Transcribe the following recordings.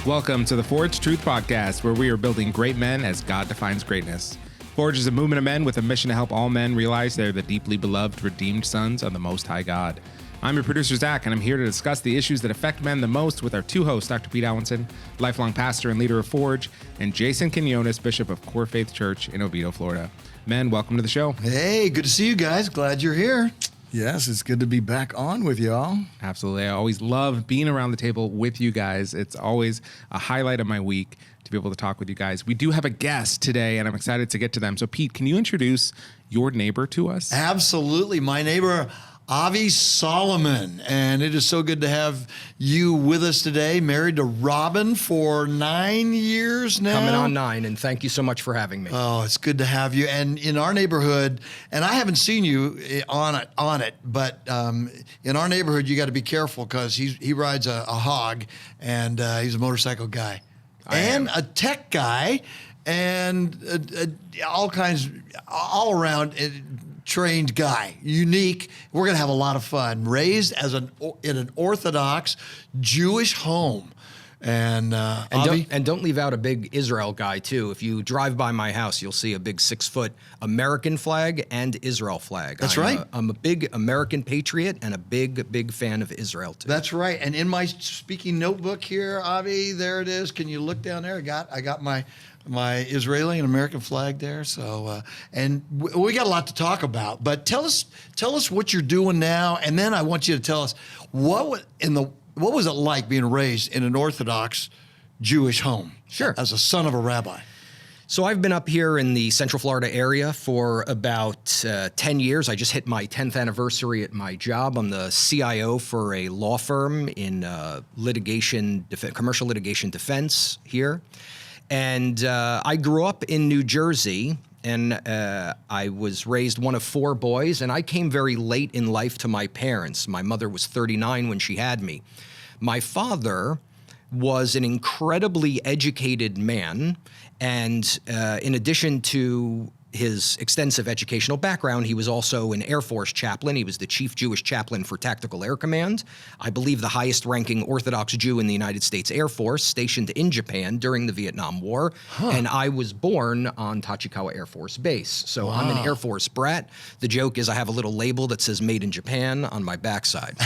Welcome to the Forge Truth Podcast, where we are building great men as God defines greatness. Forge is a movement of men with a mission to help all men realize they're the deeply beloved, redeemed sons of the Most High God. I'm your producer, Zach, and I'm here to discuss the issues that affect men the most with our two hosts, Dr. Pete Allinson, lifelong pastor and leader of Forge, and Jason Quinones, Bishop of Core Faith Church in Oviedo, Florida. Men, welcome to the show. Hey, good to see you guys. Glad you're here. Yes, it's good to be back on with y'all. Absolutely. I always love being around the table with you guys. It's always a highlight of my week to be able to talk with you guys. We do have a guest today, and I'm excited to get to them. So, Pete, can you introduce your neighbor to us? Absolutely. My neighbor, Avi Solomon. And it is so good to have you with us today. Married to Robin for 9 years now. Coming on 9, and thank you so much for having me. Oh, it's good to have you. And in our neighborhood, and I haven't seen you on it, but in our neighborhood, you got to be careful because he rides a hog, and he's a motorcycle guy. A tech guy, and all around trained guy, unique. We're going to have a lot of fun. Raised in an Orthodox Jewish home. And don't leave out a big Israel guy too. If you drive by my house, you'll see a big 6-foot American flag and Israel flag. That's right. I'm a big American patriot and a big fan of Israel too. That's right. And in my speaking notebook here, Avi, there it is. Can you look down there? I got my Israeli and American flag there. So, and we got a lot to talk about. But tell us what you're doing now, and then I want you to tell us what was it like being raised in an Orthodox Jewish home? Sure. As a son of a rabbi. So I've been up here in the Central Florida area for about 10 years. I just hit my 10th anniversary at my job. I'm the CIO for a law firm in commercial litigation defense here. And I grew up in New Jersey, and I was raised one of 4 boys, and I came very late in life to my parents. My mother was 39 when she had me. My father was an incredibly educated man, and in addition to his extensive educational background, he was also an Air Force chaplain. He was the chief Jewish chaplain for Tactical Air Command, I believe the highest-ranking Orthodox Jew in the United States Air Force, stationed in Japan during the Vietnam War. And I was born on Tachikawa Air Force Base. So wow. I'm an Air Force brat. The joke is I have a little label that says Made in Japan on my backside.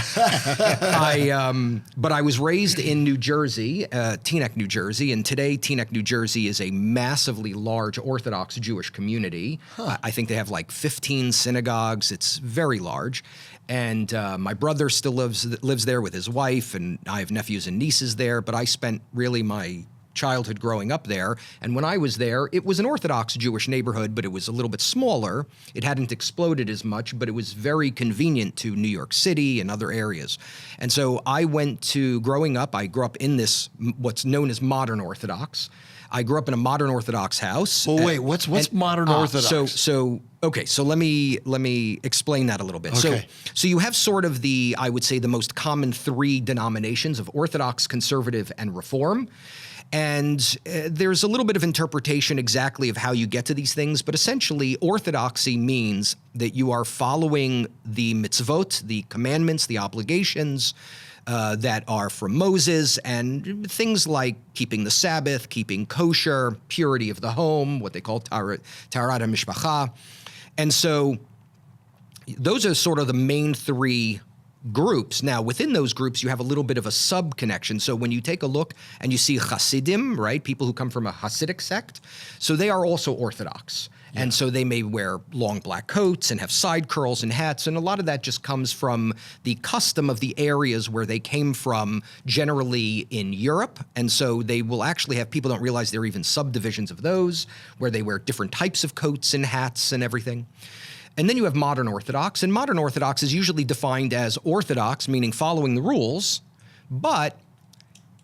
But I was raised in New Jersey, Teaneck, New Jersey, and today Teaneck, New Jersey is a massively large Orthodox Jewish community. I think they have like 15 synagogues. It's very large. And my brother still lives there with his wife, and I have nephews and nieces there. But I spent really my childhood growing up there. And when I was there, it was an Orthodox Jewish neighborhood, but it was a little bit smaller. It hadn't exploded as much, but it was very convenient to New York City and other areas. And so I growing up, I grew up in this, what's known as modern Orthodox. I grew up in a modern Orthodox house. Oh wait, what's modern Orthodox? So let me explain that a little bit. Okay. So you have sort of I would say the most common 3 denominations of Orthodox, Conservative, and Reform. And there's a little bit of interpretation exactly of how you get to these things, but essentially Orthodoxy means that you are following the mitzvot, the commandments, the obligations that are from Moses, and things like keeping the Sabbath, keeping kosher, purity of the home, what they call Taharat HaMishpacha. And so those are sort of the main 3 groups. Now, within those groups, you have a little bit of a sub-connection. So when you take a look and you see Hasidim, right, people who come from a Hasidic sect, so they are also Orthodox. Yeah. And so they may wear long black coats and have side curls and hats, and a lot of that just comes from the custom of the areas where they came from, generally in Europe. And so they will actually have, people don't realize there are even subdivisions of those, where they wear different types of coats and hats and everything. And then you have modern Orthodox, and modern Orthodox is usually defined as Orthodox, meaning following the rules, but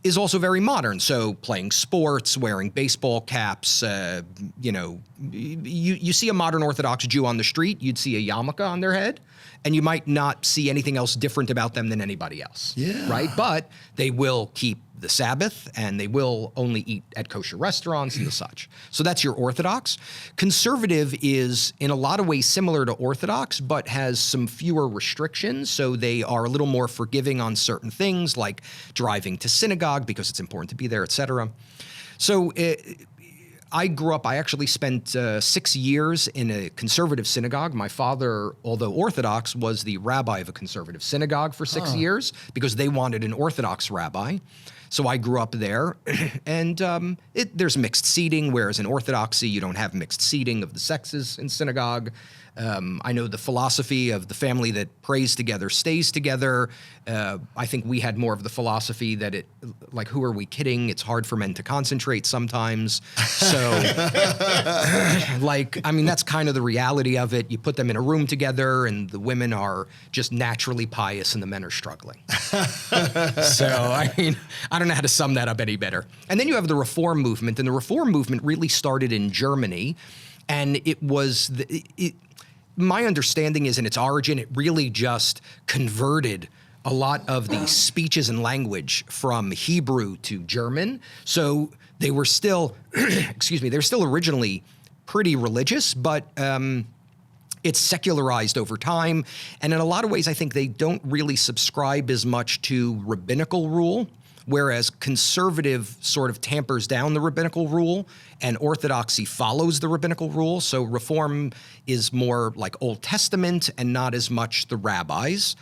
is also very modern. So playing sports, wearing baseball caps, you see a modern Orthodox Jew on the street, you'd see a yarmulke on their head, and you might not see anything else different about them than anybody else, right? But they will keep the Sabbath, and they will only eat at kosher restaurants and the such. So that's your Orthodox. Conservative is in a lot of ways similar to Orthodox, but has some fewer restrictions. So they are a little more forgiving on certain things like driving to synagogue because it's important to be there, etc. So I grew up, I actually spent 6 years in a conservative synagogue. My father, although Orthodox, was the rabbi of a conservative synagogue for 6 years because they wanted an Orthodox rabbi. So I grew up there, and there's mixed seating, whereas in Orthodoxy, you don't have mixed seating of the sexes in synagogue. I know the philosophy of the family that prays together stays together. I think we had more of the philosophy that who are we kidding? It's hard for men to concentrate sometimes. So, that's kind of the reality of it. You put them in a room together, and the women are just naturally pious, and the men are struggling. So, I don't know how to sum that up any better. And then you have the Reform movement, and the Reform movement really started in Germany, and it was my understanding is in its origin, it really just converted a lot of the speeches and language from Hebrew to German. So they were still, they were still originally pretty religious, but it's secularized over time. And in a lot of ways, I think they don't really subscribe as much to rabbinical rule, whereas conservative sort of tampers down the rabbinical rule and Orthodoxy follows the rabbinical rule. So Reform is more like Old Testament and not as much the rabbis.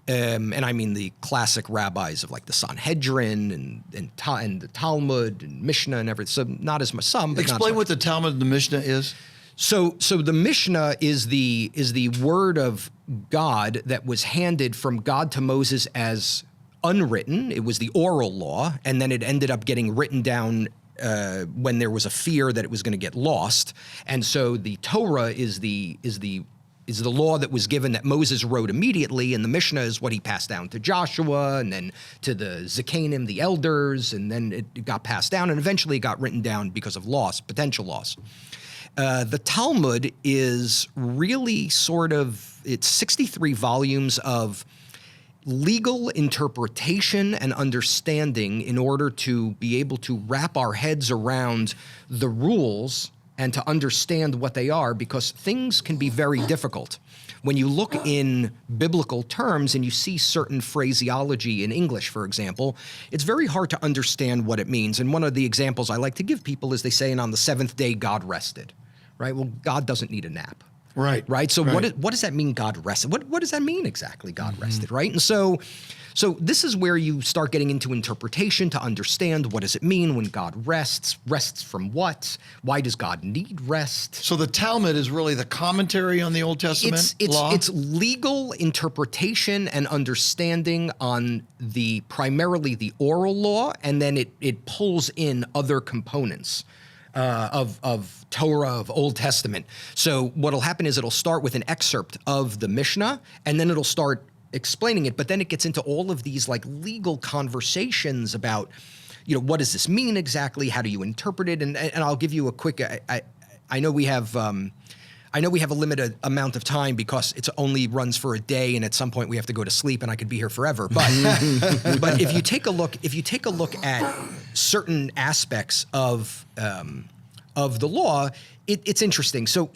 And I mean the classic rabbis of like the Sanhedrin and the Talmud and Mishnah and everything. So not as much, some, but Explain what the Talmud and the Mishnah is. So the Mishnah is the word of God that was handed from God to Moses as unwritten. It was the oral law, and then it ended up getting written down when there was a fear that it was going to get lost. And so the Torah is the law that was given that Moses wrote immediately, and the Mishnah is what he passed down to Joshua, and then to the Zakanim, the elders, and then it got passed down, and eventually it got written down because of loss, potential loss. The Talmud is really it's 63 volumes of legal interpretation and understanding in order to be able to wrap our heads around the rules and to understand what they are, because things can be very difficult. When you look in biblical terms and you see certain phraseology in English, for example, it's very hard to understand what it means. And one of the examples I like to give people is they say, and on the seventh day, God rested, right? Well, God doesn't need a nap. Right. So what does that mean, God rested? What does that mean exactly, God rested, right? And so this is where you start getting into interpretation to understand what does it mean when God rests? Rests from what? Why does God need rest? So the Talmud is really the commentary on the Old Testament law? It's legal interpretation and understanding on primarily the oral law, and then it pulls in other components of Torah, of Old Testament. So what'll happen is it'll start with an excerpt of the Mishnah, and then it'll start explaining it, but then it gets into all of these like legal conversations about, what does this mean exactly? How do you interpret it? And I'll give you a quick, I know we have a limited amount of time because it only runs for a day, and at some point we have to go to sleep, and I could be here forever. But but if you take a look at certain aspects of the law, it's interesting. So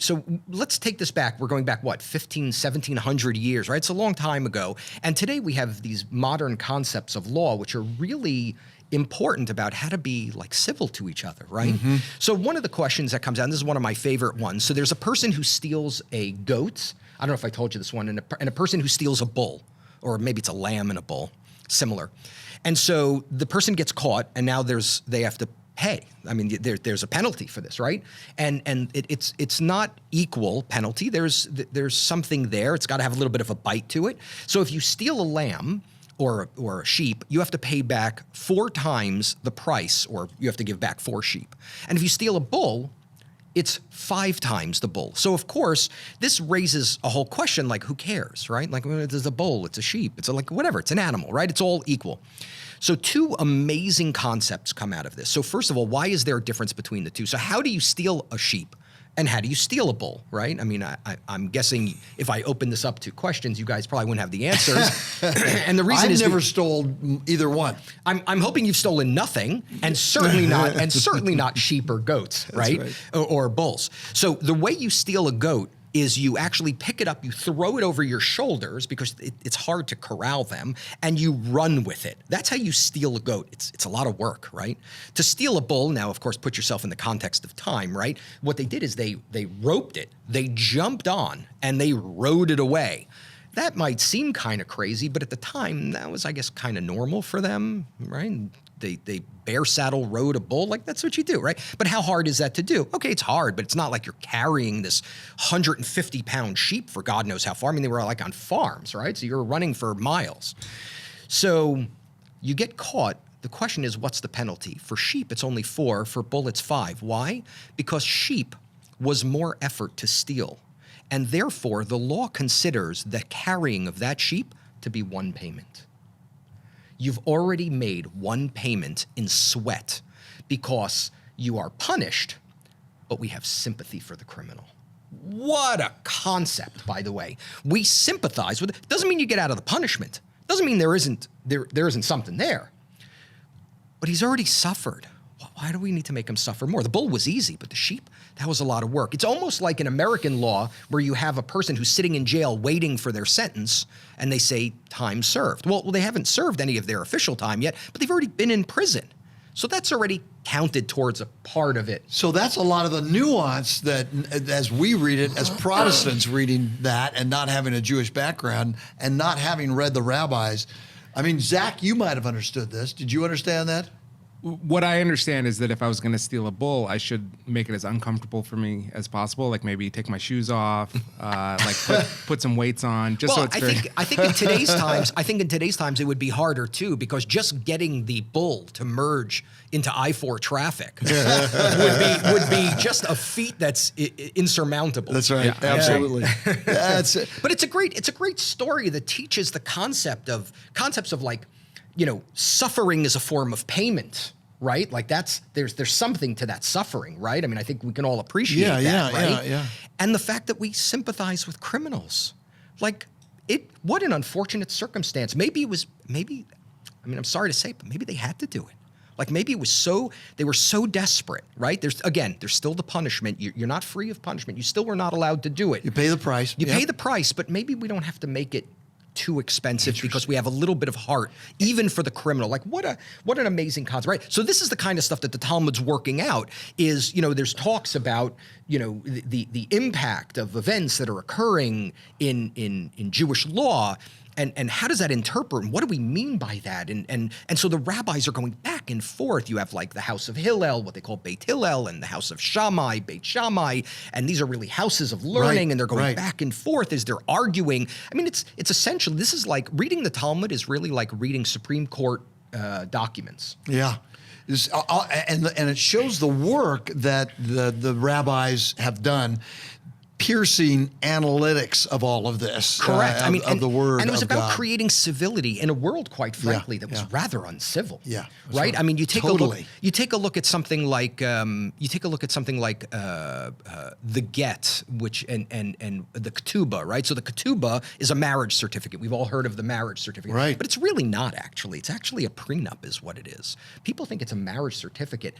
let's take this back. We're going back, 1700 years, right? It's a long time ago. And today we have these modern concepts of law, which are really important about how to be like civil to each other, right? Mm-hmm. So one of the questions that comes out, and this is one of my favorite ones. So there's a person who steals a goat. I don't know if I told you this one, and a person who steals a bull, or maybe it's a lamb and a bull, similar. And so the person gets caught, and now they have to pay. I mean, there's a penalty for this, right? And it's not equal penalty. There's something there. It's got to have a little bit of a bite to it. So if you steal a lamb or a sheep, you have to pay back 4 times the price, or you have to give back 4 sheep. And if you steal a bull, it's 5 times the bull. So of course, this raises a whole question, like, who cares, right? Like, there's a bull, it's a sheep, it's whatever, it's an animal, right? It's all equal. So 2 amazing concepts come out of this. So first of all, why is there a difference between the two? So how do you steal a sheep? And how do you steal a bull, right? I mean, I'm guessing if I open this up to questions, you guys probably wouldn't have the answers. And the reason I've is never stole either one. I'm hoping you've stolen nothing, and certainly not sheep or goats, right? Or bulls. So the way you steal a goat is you actually pick it up, you throw it over your shoulders because it's hard to corral them, and you run with it. That's how you steal a goat. It's a lot of work, right? To steal a bull, now, of course, put yourself in the context of time, right? What they did is they roped it, they jumped on, and they rode it away. That might seem kind of crazy, but at the time, that was, I guess, kind of normal for them, right? They bear saddle rode a bull, like that's what you do, right? But how hard is that to do? Okay, it's hard, but it's not like you're carrying this 150-pound sheep for God knows how far. I mean, they were like on farms, right? So you're running for miles. So you get caught. The question is, what's the penalty? For sheep, it's only 4. For bull, it's 5. Why? Because sheep was more effort to steal. And therefore, the law considers the carrying of that sheep to be one payment. You've already made one payment in sweat because you are punished, but we have sympathy for the criminal. What a concept, by the way. We sympathize with it. Doesn't mean you get out of the punishment. Doesn't mean there isn't something there. But he's already suffered. Why do we need to make him suffer more? The bull was easy, but the sheep, that was a lot of work. It's almost like an American law where you have a person who's sitting in jail waiting for their sentence, and they say, time served. Well, they haven't served any of their official time yet, but they've already been in prison. So that's already counted towards a part of it. So that's a lot of the nuance that, as we read it, as Protestants reading that and not having a Jewish background and not having read the rabbis. I mean, Zach, you might have understood this. Did you understand that? What I understand is that if I was going to steal a bull, I should make it as uncomfortable for me as possible. Like maybe take my shoes off, like put some weights on, just so it's I think in today's times it would be harder too, because just getting the bull to merge into I-4 traffic would be just a feat that's insurmountable. That's right. Yeah. Absolutely. That's it. But it's a great story that teaches the concepts of like, suffering is a form of payment, right? Like there's something to that suffering, right? I mean, I think we can all appreciate that, right? Yeah. And the fact that we sympathize with criminals, like what an unfortunate circumstance. I'm sorry to say, but maybe they had to do it. Like maybe they were so desperate, right? There's still the punishment. You're not free of punishment. You still were not allowed to do it. You pay the price. You pay the price, but maybe we don't have to make it too expensive because we have a little bit of heart, even for the criminal. Like what an amazing concept, right? So this is the kind of stuff that the Talmud's working out. Is there's talks about the impact of events that are occurring in Jewish law. And how does that interpret? And what do we mean by that? And so the rabbis are going back and forth. You have like the house of Hillel, what they call Beit Hillel, and the house of Shammai, Beit Shammai, and these are really houses of learning, and they're going back and forth as they're arguing. I mean, it's essentially, this is like reading the Talmud is really like reading Supreme Court documents. Yeah. And it shows the work that the rabbis have done, piercing analytics of all of this. Correct. Of the word of God. And it was about creating civility in a world, quite frankly, that was rather uncivil. Yeah. Right? I mean, you take Totally. a look at something like the get, which and the ketubah, right? So the ketubah is a marriage certificate. We've all heard of the marriage certificate. Right. But it's really not actually. It's actually a prenup is what it is. People think it's a marriage certificate.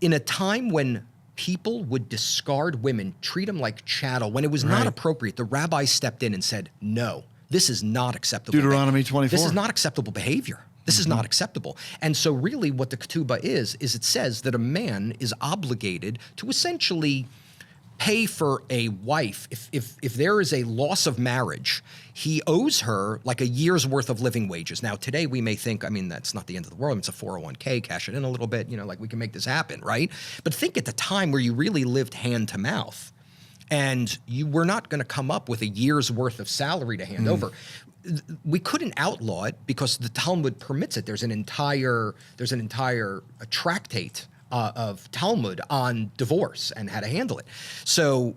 In a time when people would discard women, treat them like chattel. When it was not appropriate, the rabbis stepped in and said, no, this is not acceptable. Deuteronomy 24. This is not acceptable behavior. This is not acceptable. And so really what the ketubah is it says that a man is obligated to essentially pay for a wife. If there is a loss of marriage, he owes her like a year's worth of living wages. Now, today we may think, that's not the end of the world. It's a 401k, cash it in a little bit, like we can make this happen, right? But think at the time where you really lived hand to mouth and you were not going to come up with a year's worth of salary to hand over. We couldn't outlaw it because the Talmud permits it. There's an entire tractate of Talmud on divorce and how to handle it. So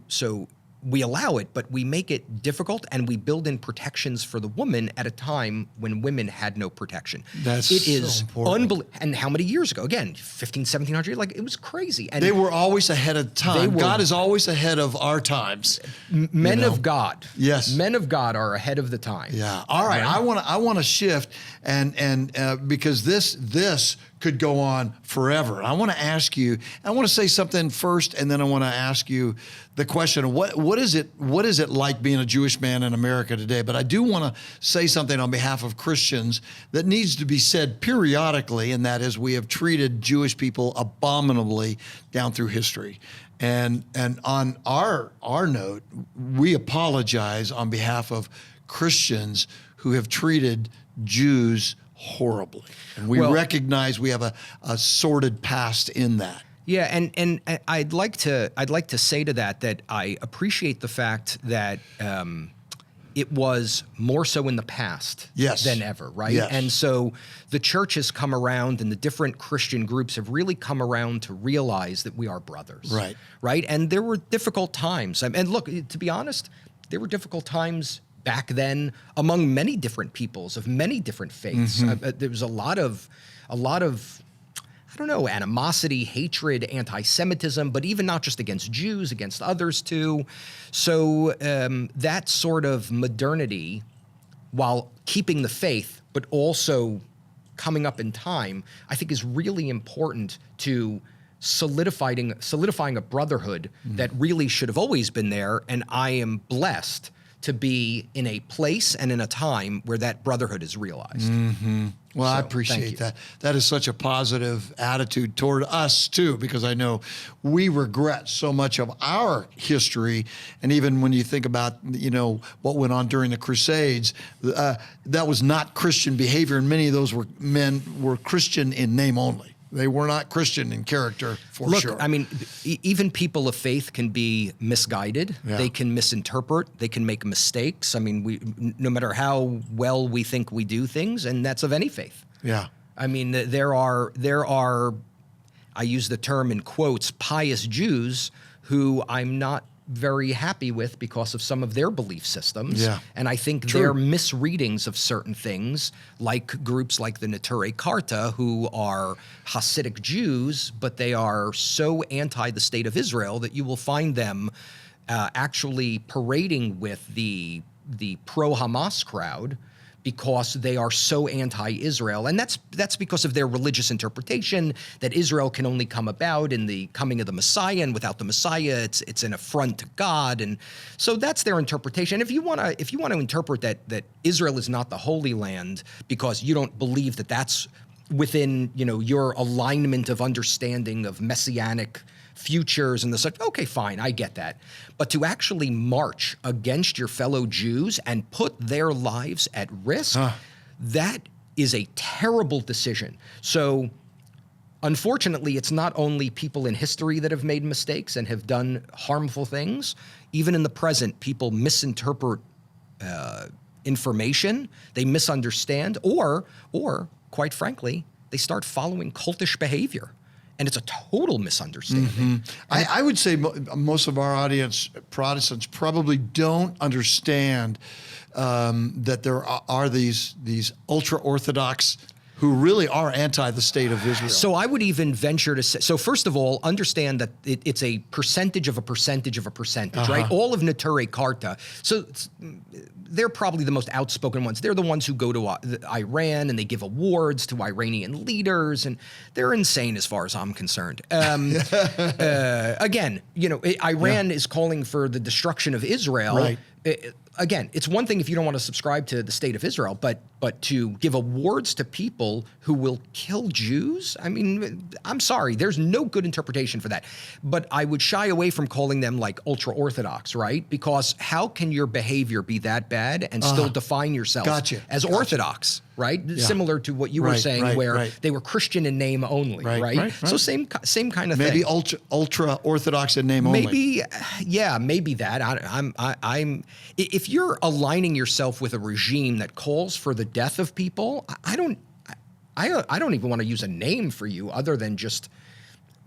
we allow it, but we make it difficult, and we build in protections for the woman at a time when women had no protection. That's it is so important. unbelievable. And how many years ago? Again, 1700, like, it was crazy. And They were always ahead of time. were- God is always ahead of our times. men of God. Yes. Men of God are ahead of the time. Yeah. All right. I want to shift and because this could go on forever. I want to ask you. I want to say something first, and then I want to ask you the question: what is it like being a Jewish man in America today? But I do want to say something on behalf of Christians that needs to be said periodically, and that is we have treated Jewish people abominably down through history. And on our note, we apologize on behalf of Christians who have treated Jews horribly. And we recognize we have a sordid past in that. Yeah, and I'd like to say to that I appreciate the fact that it was more so in the past than ever, right? Yes. And so the church has come around, and the different Christian groups have really come around to realize that we are brothers. Right. Right? And there were difficult times. And look, to be honest, there were difficult times back then among many different peoples of many different faiths. There was a lot of I don't know, animosity, hatred, anti-Semitism, but even not just against Jews, against others too. So that sort of modernity, while keeping the faith, but also coming up in time, I think is really important to solidifying a brotherhood that really should have always been there. And I am blessed to be in a place and in a time where that brotherhood is realized. Well, I So, appreciate thank you. that. That is such a positive attitude toward us too, because I know we regret so much of our history. And even when you think about, what went on during the Crusades, that was not Christian behavior. And many of those men were Christian in name only. They were not Christian in character, for Look, sure. I mean, even people of faith can be misguided. Yeah. They can misinterpret. They can make mistakes. I mean, no matter how well we think we do things, and that's of any faith. Yeah. I mean, there are, I use the term in quotes, pious Jews who I'm not very happy with because of some of their belief systems. Yeah. And I think their misreadings of certain things, like groups like the Neturei Karta, who are Hasidic Jews, but they are so anti the state of Israel that you will find them actually parading with the pro-Hamas crowd because they are so anti-Israel. And that's because of their religious interpretation that Israel can only come about in the coming of the Messiah, and without the Messiah, it's an affront to God. And so that's their interpretation. If you want to interpret that Israel is not the Holy Land because you don't believe that that's within, your alignment of understanding of messianic futures and the such, okay, fine, I get that. But to actually march against your fellow Jews and put their lives at risk, that is a terrible decision. So unfortunately, it's not only people in history that have made mistakes and have done harmful things. Even in the present, people misinterpret information, they misunderstand, or quite frankly, they start following cultish behavior. And it's a total misunderstanding. I would say most of our audience, Protestants, probably don't understand that there are these ultra-Orthodox who really are anti the state of Israel. So I would even venture to say, so first of all, understand that it's a percentage of a percentage of a percentage, right? All of Neturei Karta. So they're probably the most outspoken ones. They're the ones who go to Iran and they give awards to Iranian leaders, and they're insane as far as I'm concerned. Again, Iran is calling for the destruction of Israel. Right. Again, it's one thing if you don't want to subscribe to the state of Israel, but to give awards to people who will kill Jews, I mean, I'm sorry, there's no good interpretation for that. But I would shy away from calling them like ultra-Orthodox, right? Because how can your behavior be that bad and still define yourself as Orthodox, right? Yeah. Similar to what you were saying, where they were Christian in name only, right? So same kind of thing. Maybe ultra-Orthodox in name only. Maybe that. I'm if you're aligning yourself with a regime that calls for the death of people, I don't even want to use a name for you other than just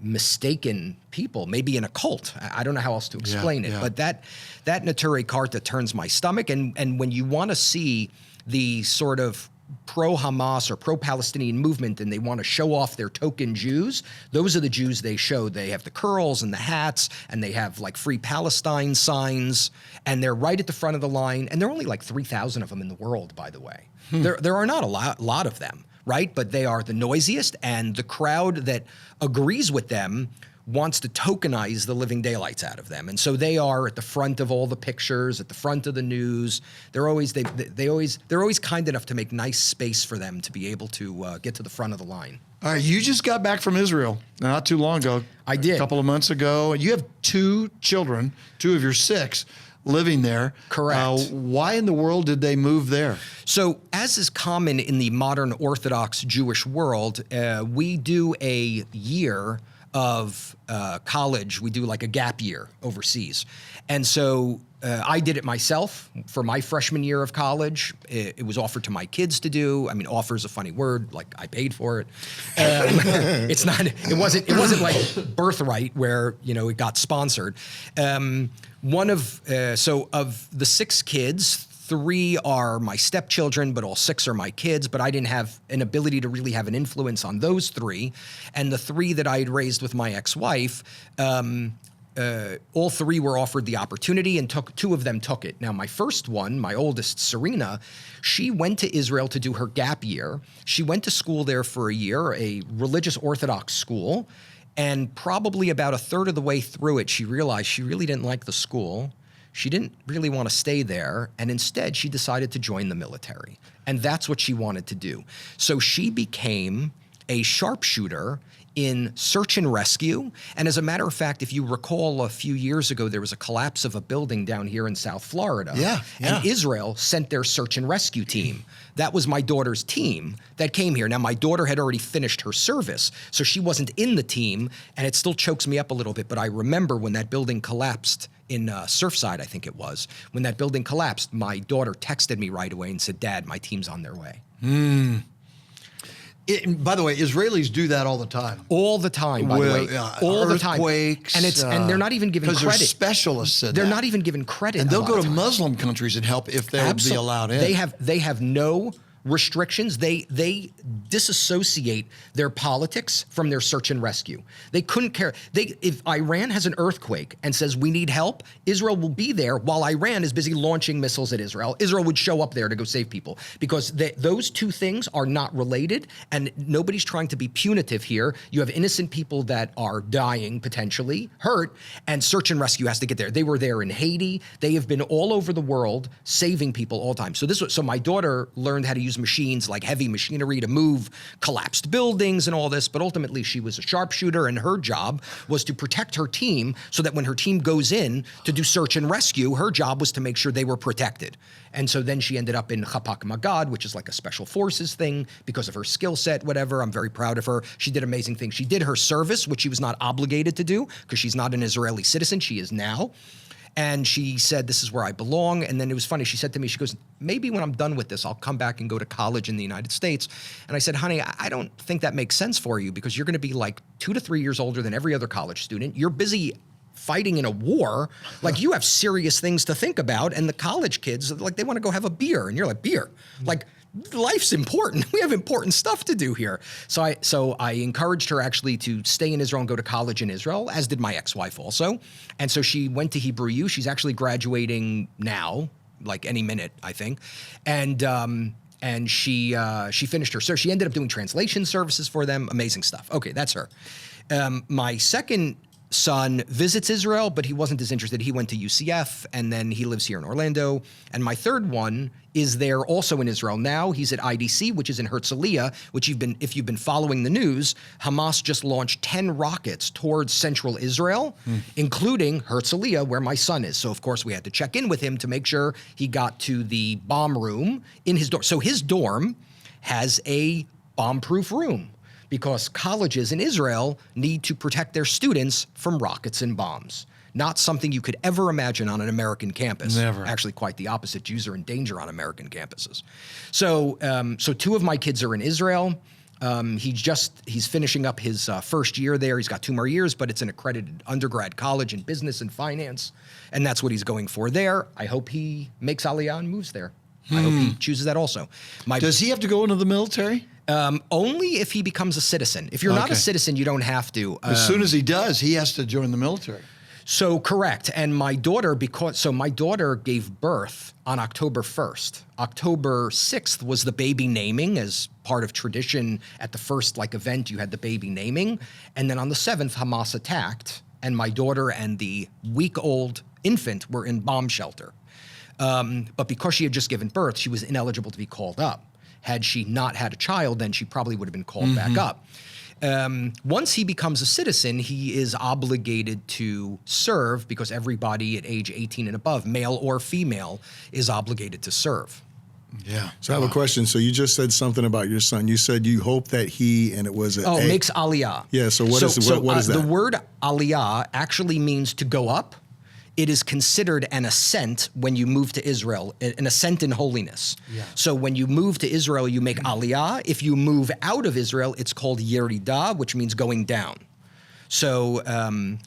mistaken people, maybe in a cult. I don't know how else to explain it, but that Neturei Karta turns my stomach. And when you want to see the sort of pro-Hamas or pro-Palestinian movement and they want to show off their token Jews, those are the Jews they show. They have the curls and the hats, and they have like Free Palestine signs, and they're right at the front of the line. And there are only like 3,000 of them in the world, by the way. There are not a lot of them, right? But they are the noisiest, and the crowd that agrees with them wants to tokenize the living daylights out of them. And so they are at the front of all the pictures, at the front of the news. They're always kind enough to make nice space for them to be able to get to the front of the line. All right, you just got back from Israel not too long ago. I did. A couple of months ago. You have 2 children, 2 of your 6 living there. Correct. Why in the world did they move there? So, as is common in the modern Orthodox Jewish world, we do a year of college. We do like a gap year overseas. And so I did it myself for my freshman year of college. It was offered to my kids to do. I mean, offer is a funny word. Like, I paid for it. It wasn't like birthright where, it got sponsored. Of the 6 kids, 3 are my stepchildren, but all 6 are my kids. But I didn't have an ability to really have an influence on those 3. And the 3 that I had raised with my ex-wife, all 3 were offered the opportunity, and 2 of them took it. Now, my first one, my oldest, Serena, she went to Israel to do her gap year. She went to school there for a year, a religious Orthodox school. And probably about a third of the way through it, she realized she really didn't like the school. She didn't really want to stay there, and instead she decided to join the military. And that's what she wanted to do. So she became a sharpshooter in search and rescue. And as a matter of fact, if you recall, a few years ago, there was a collapse of a building down here in South Florida. Yeah. And Israel sent their search and rescue team. That was my daughter's team that came here. Now, my daughter had already finished her service, so she wasn't in the team, and it still chokes me up a little bit. But I remember when that building collapsed in Surfside, I think it was. When that building collapsed, my daughter texted me right away and said, "Dad, my team's on their way." By the way, Israelis do that all the time. All the time, by the way. All the time. Earthquakes. And they're not even given credit. Because they're specialists at They're that. not even given credit. And they'll go to Muslim countries and help if they'll be allowed in. They have no restrictions. They disassociate their politics from their search and rescue. They couldn't care. If Iran has an earthquake and says we need help, Israel will be there while Iran is busy launching missiles at Israel. Israel would show up there to go save people, because those two things are not related, and nobody's trying to be punitive here. You have innocent people that are dying, potentially hurt, and search and rescue has to get there. They were there in Haiti. They have been all over the world saving people all the time. So my daughter learned how to use machines like heavy machinery to move collapsed buildings and all this, but ultimately she was a sharpshooter, and her job was to protect her team so that when her team goes in to do search and rescue, her job was to make sure they were protected. And so then she ended up in Chapak Magad, which is like a special forces thing because of her skill set, whatever. I'm very proud of her. She did amazing things. She did her service, which she was not obligated to do because she's not an Israeli citizen. She is now. And she said, "This is where I belong." And then it was funny. She said to me, she goes, "Maybe when I'm done with this, I'll come back and go to college in the United States." And I said, "Honey, I don't think that makes sense for you, because you're going to be like 2 to 3 years older than every other college student. You're busy fighting in a war. Like, you have serious things to think about. And the college kids, like, they want to go have a beer." And you're like, "Beer? Like, life's important. We have important stuff to do here." So I encouraged her actually to stay in Israel and go to college in Israel, as did my ex-wife also. And so she went to Hebrew U. She's actually graduating now, like any minute, I think. And she finished her search. She ended up doing translation services for them. Amazing stuff. Okay, that's her. My second son visits Israel, but he wasn't as interested. He went to UCF, and then he lives here in Orlando. And my third one is there also in Israel now. He's at IDC, which is in Herzliya, which if you've been following the news, Hamas just launched 10 rockets towards central Israel, including Herzliya, where my son is. So, of course, we had to check in with him to make sure he got to the bomb room in his dorm. So his dorm has a bomb-proof room, because colleges in Israel need to protect their students from rockets and bombs. Not something you could ever imagine on an American campus. Never. Actually, quite the opposite. Jews are in danger on American campuses. So 2 of my kids are in Israel. He's finishing up his first year there. He's got 2 more years, but it's an accredited undergrad college in business and finance, and that's what he's going for there. I hope he makes Aliyah and moves there. I hope he chooses that also. Does he have to go into the military? Only if he becomes a citizen. If you're not a citizen, you don't have to. As soon as he does, he has to join the military. So correct. And my daughter, my daughter gave birth on October 1st. October 6th was the baby naming as part of tradition. At the first event, you had the baby naming. And then on the 7th, Hamas attacked, and my daughter and the week-old infant were in bomb shelter. But because she had just given birth, she was ineligible to be called up. Had she not had a child, then she probably would have been called back up. Once he becomes a citizen, he is obligated to serve because everybody at age 18 and above, male or female, is obligated to serve. Yeah. So I have a question. So you just said something about your son. You said you hope that makes Aliyah. Yeah. So what is that? The word Aliyah actually means to go up. It is considered an ascent when you move to Israel, an ascent in holiness. Yeah. So when you move to Israel, you make Aliyah. If you move out of Israel, it's called Yeridah, which means going down. So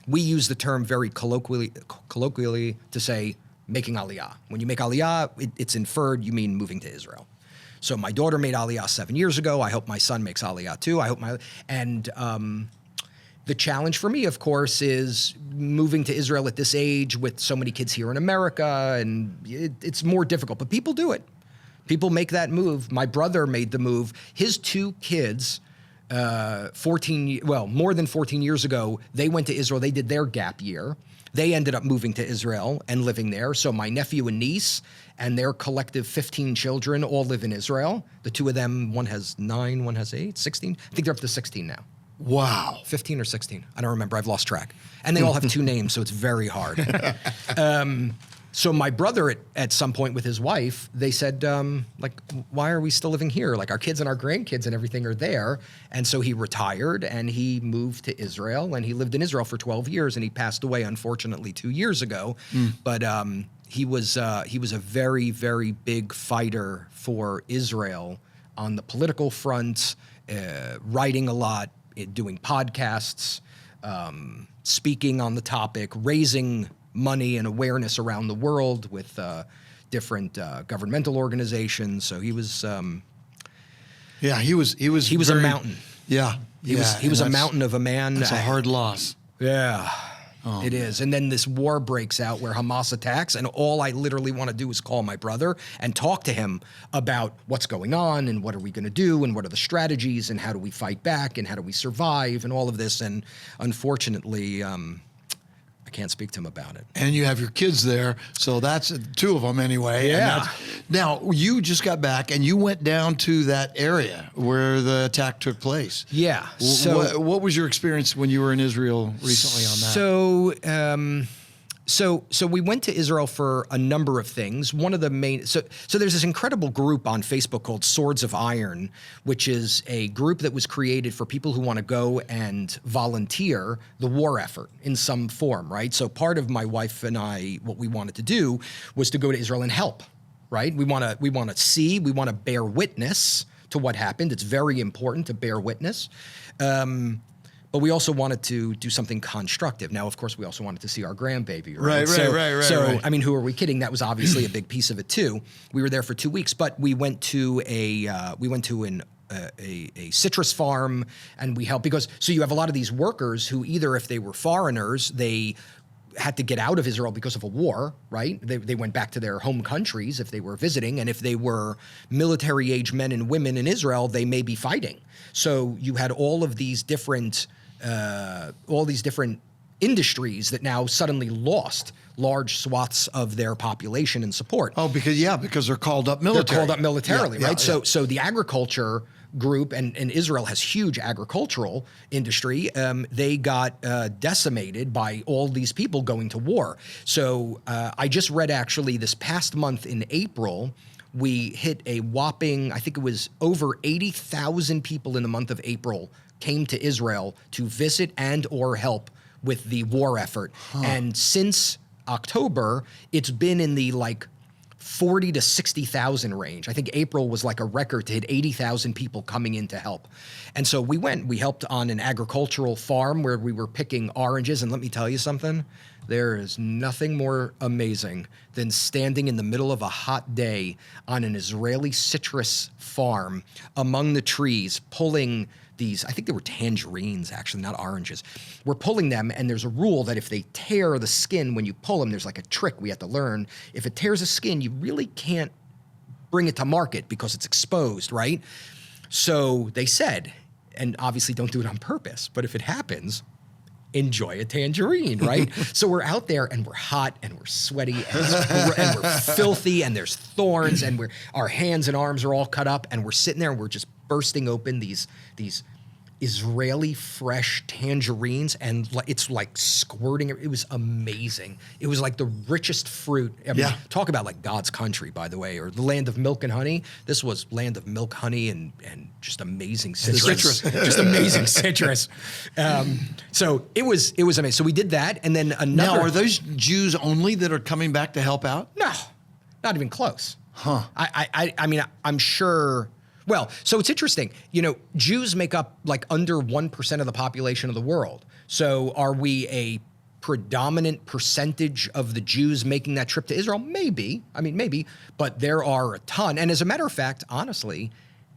we use the term very colloquially to say making Aliyah. When you make Aliyah, it's inferred you mean moving to Israel. So my daughter made Aliyah 7 years ago. I hope my son makes Aliyah too. The challenge for me, of course, is moving to Israel at this age with so many kids here in America, and it's more difficult. But people do it. People make that move. My brother made the move. His 2 kids, more than 14 years ago, they went to Israel. They did their gap year. They ended up moving to Israel and living there. So my nephew and niece and their collective 15 children all live in Israel. The 2 of them, one has 9, one has 8, 16. I think they're up to 16 now. Wow. 15 or 16. I don't remember. I've lost track. And they all have 2 names, so it's very hard. So my brother, at some point with his wife, they said, why are we still living here? Our kids and our grandkids and everything are there. And so he retired and he moved to Israel, and he lived in Israel for 12 years, and he passed away, unfortunately, 2 years ago. But he was a very, very big fighter for Israel on the political front, writing a lot, doing podcasts, speaking on the topic, raising money and awareness around the world with different governmental organizations. So he was. He was a mountain. Yeah, he was a mountain of a man. That's a hard loss. Yeah. It is. And then this war breaks out where Hamas attacks, and all I literally want to do is call my brother and talk to him about what's going on and what are we going to do and what are the strategies and how do we fight back and how do we survive and all of this. And unfortunately, I can't speak to him about it. And you have your kids there, so that's 2 of them anyway. Yeah. Now, you just got back and you went down to that area where the attack took place. Yeah. So what was your experience when you were in Israel recently on that? So we went to Israel for a number of things. One of the main, so there's this incredible group on Facebook called Swords of Iron, which is a group that was created for people who want to go and volunteer the war effort in some form, right? So part of my wife and I, what we wanted to do was to go to Israel and help, right? We want to bear witness to what happened. It's very important to bear witness. But we also wanted to do something constructive. Now, of course, we also wanted to see our grandbaby. Right. So, I mean, who are we kidding? That was obviously a big piece of it too. We were there for 2 weeks, but we went to a citrus farm, and we helped so you have a lot of these workers who either, if they were foreigners, they had to get out of Israel because of a war, right? They went back to their home countries if they were visiting, and if they were military-age men and women in Israel, they may be fighting. So you had all these different industries that now suddenly lost large swaths of their population and support. Oh, because they're called up militarily. They're called up militarily, right? So the agriculture group, and Israel has huge agricultural industry, they got decimated by all these people going to war. So I just read actually this past month in April, we hit a whopping, I think it was over 80,000 people in the month of April came to Israel to visit and or help with the war effort. And since October, it's been in the 40 to 60,000 range. I think April was like a record to hit 80,000 people coming in to help. And so we helped on an agricultural farm where we were picking oranges. And let me tell you something, there is nothing more amazing than standing in the middle of a hot day on an Israeli citrus farm among the trees, pulling these, I think they were tangerines, actually, not oranges. We're pulling them, and there's a rule that if they tear the skin when you pull them, there's like a trick we have to learn. If it tears the skin, you really can't bring it to market because it's exposed, right? So they said, and obviously don't do it on purpose, but if it happens, enjoy a tangerine, right? So we're out there and we're hot and we're sweaty and we're filthy and there's thorns and our hands and arms are all cut up and we're sitting there and we're just bursting open these Israeli fresh tangerines, and it's like squirting. It was amazing. It was like the richest fruit. I mean, talk about like God's country, by the way, or the land of milk and honey. This was land of milk, honey, and just amazing citrus. Just amazing citrus. So it was amazing. So we did that, and then another. Now, are those Jews only that are coming back to help out? No, not even close. Huh. I mean, I'm sure. Well, so it's interesting. You know, Jews make up like under 1% of the population of the world. So are we a predominant percentage of the Jews making that trip to Israel? Maybe. I mean, maybe. But there are a ton. And as a matter of fact, honestly,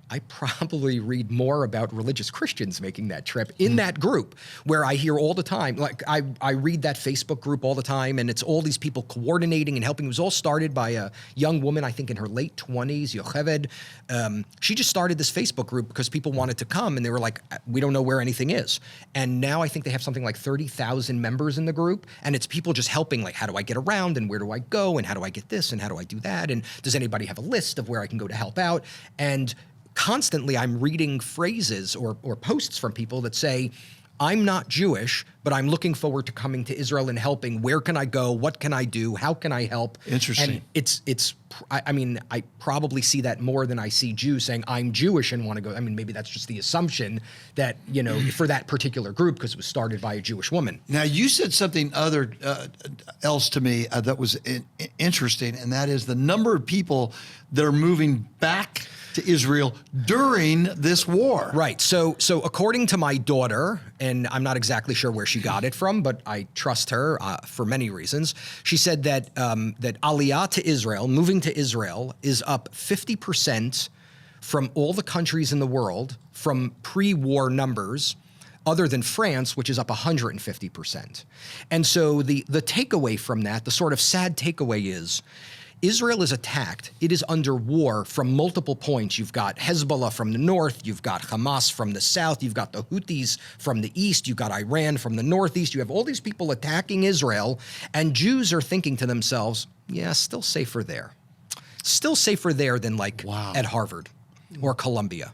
I probably read more about religious Christians making that trip in that group, where I hear all the time, like I read that Facebook group all the time, and it's all these people coordinating and helping. It was all started by a young woman, I think in her late 20s, Yocheved. She just started this Facebook group because people wanted to come, and they were like, we don't know where anything is. And now I think they have something like 30,000 members in the group, and it's people just helping, like, how do I get around, and where do I go, and how do I get this, and how do I do that, and does anybody have a list of where I can go to help out? And constantly I'm reading phrases or posts from people that say, I'm not Jewish, but I'm looking forward to coming to Israel and helping. Where can I go? What can I do? How can I help? Interesting. And I mean, I probably see that more than I see Jews saying, I'm Jewish and want to go. I mean, maybe that's just the assumption that, you know, for that particular group, because it was started by a Jewish woman. Now, you said something else to me that was interesting, and that is the number of people that are moving back to Israel during this war. Right. So according to my daughter, and I'm not exactly sure where she got it from, but I trust her for many reasons. She said that that Aliyah to Israel, moving to Israel, is up 50% from all the countries in the world from pre-war numbers, other than France, which is up 150%. And so the takeaway from that, the sort of sad takeaway is, Israel is attacked. It is under war from multiple points. You've got Hezbollah from the north. You've got Hamas from the south. You've got the Houthis from the east. You've got Iran from the northeast. You have all these people attacking Israel, and Jews are thinking to themselves, yeah, still safer there. Still safer there than like at Harvard or Columbia.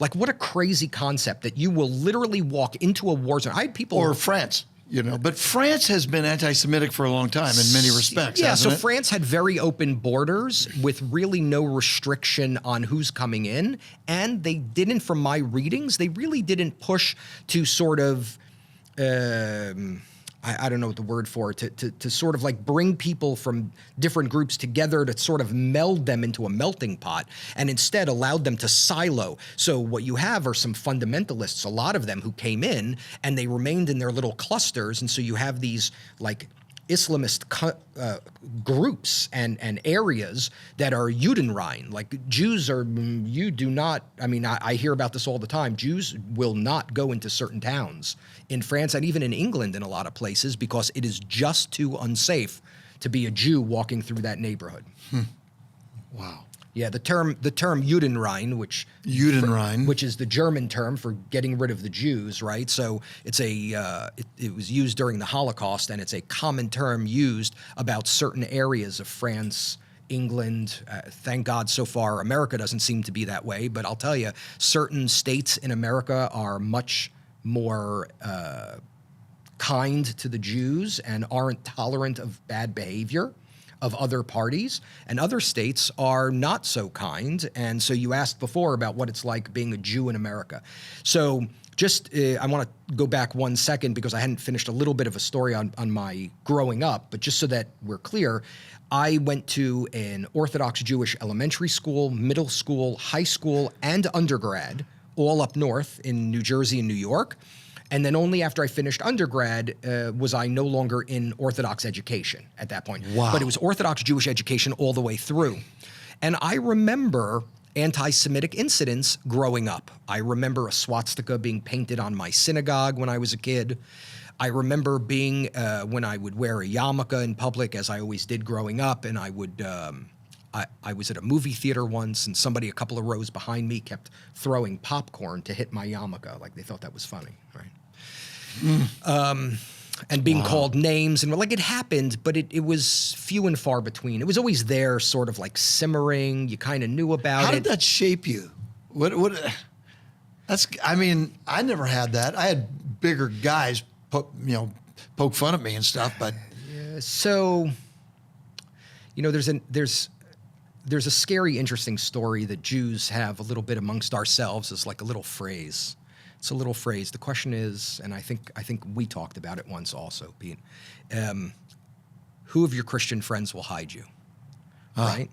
Like, what a crazy concept that you will literally walk into a war zone. I had people... Or France. You know, but France has been anti-Semitic for a long time in many respects. Yeah, so hasn't it? France had very open borders with really no restriction on who's coming in. And they didn't, from my readings, they really didn't push to sort of, I don't know what the word for it, to sort of like bring people from different groups together to sort of meld them into a melting pot, and instead allowed them to silo. So what you have are some fundamentalists, a lot of them who came in and they remained in their little clusters. And so you have these like Islamist groups and areas that are Judenrein. Like Jews are, you do not, I mean, I hear about this all the time. Jews will not go into certain towns in France and even in England in a lot of places because it is just too unsafe to be a Jew walking through that neighborhood. Wow. Yeah, the term Judenrein, which is the German term for getting rid of the Jews, right? So it's it was used during the Holocaust, and it's a common term used about certain areas of France, England. Thank God so far America doesn't seem to be that way, but I'll tell you, certain states in America are much more kind to the Jews and aren't tolerant of bad behavior of other parties, and other states are not so kind. And so you asked before about what it's like being a Jew in America. So I want to go back 1 second because I hadn't finished a little bit of a story on my growing up, but just so that we're clear, I went to an Orthodox Jewish elementary school, middle school, high school, and undergrad, all up north in New Jersey and New York. And then only after I finished undergrad was I no longer in Orthodox education at that point. Wow. But it was Orthodox Jewish education all the way through. And I remember anti-Semitic incidents growing up. I remember a swastika being painted on my synagogue when I was a kid. I remember being, when I would wear a yarmulke in public, as I always did growing up, and I would, I was at a movie theater once, and somebody a couple of rows behind me kept throwing popcorn to hit my yarmulke, like they thought that was funny, right? And being called names, and like it happened, but it was few and far between. It was always there, sort of like simmering. You kind of knew about it. How did that shape you? What? That's. I mean, I never had that. I had bigger guys poke fun at me and stuff, but so, there's a scary, interesting story that Jews have a little bit amongst ourselves as like a little phrase. It's a little phrase. The question is, and I think we talked about it once also, Pete. Who of your Christian friends will hide you? Right?